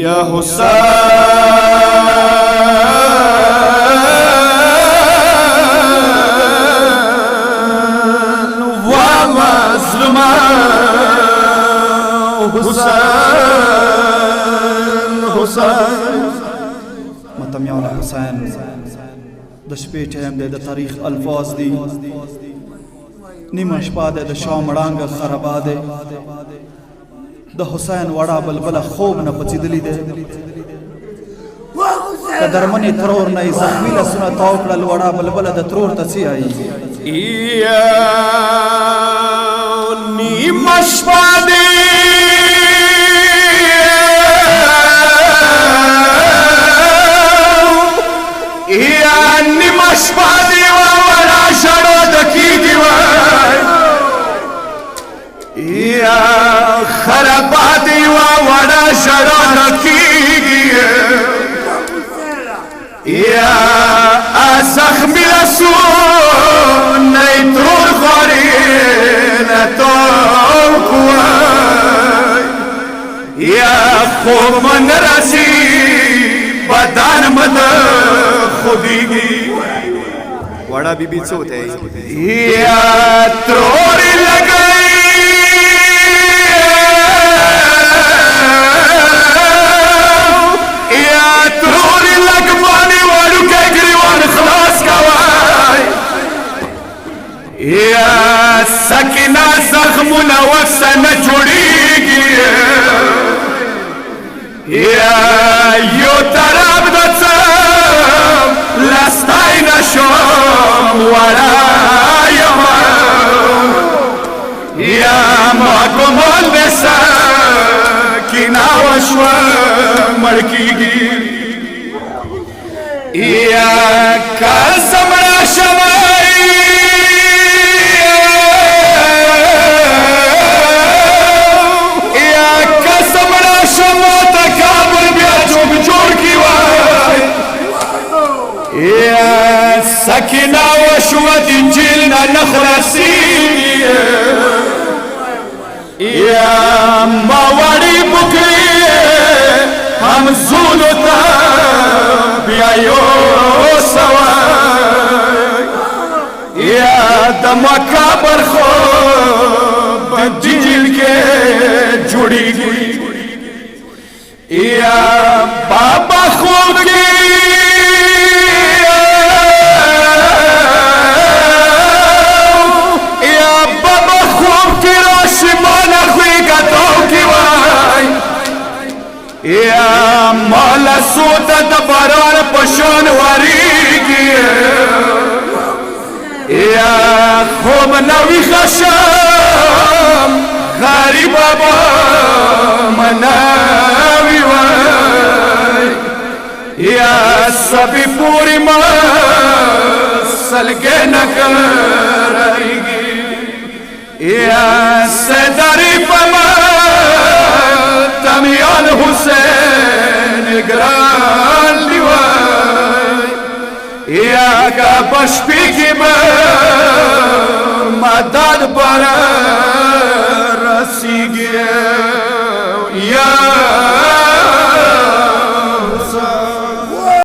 یا حسین و مظلومان حسین متمیان حسین د شپې ټیم دی د تاریخ الفاظ دي نیمه شپه دی د شام ړانګه خرابه دی د حسین وړه بلبله خوب نه پڅېدلې دی د درمنې ترور نه یې زخمي لاسونه تاو کړل وړه بلبله د ترور ته څه وایي نیمه شپه دی نیمه شپه دی وړه ژړا د کیږي یا خرابات یوه وړه ژړا نه کیږي یا زخمي لاسونه یې ترور غواړي نه توک وای یا خوب مه نه راځي بدن مه نه خوږېږي وړه بیبي څه ته یا ترور یې لګوي یا سکینه زخمونه وسه نه جوړېږي یا یو طرف د څه لستی نه شم وړه یمه یا ما ګمان د سکینه وشوه مړ کېږي یا که زه مړه شوی سکینه وشوه د انجیل نه نه خلاصېږي یا ما وړې بوکړې همزولو ته بیا یوسوی یا د مکه برخوب په انجیل کې جوړېږي یا بابا خوب کې یا مالا سوته د باران په شان وریږي یا خوب نه ویښه شم غریبه به مناوي وای یا سبې پورې ما سلګۍ نه کړېږي یا سدرې په ما تمیان حسین گران لیوای یا که بشپی کی مدد پر رسیگی یا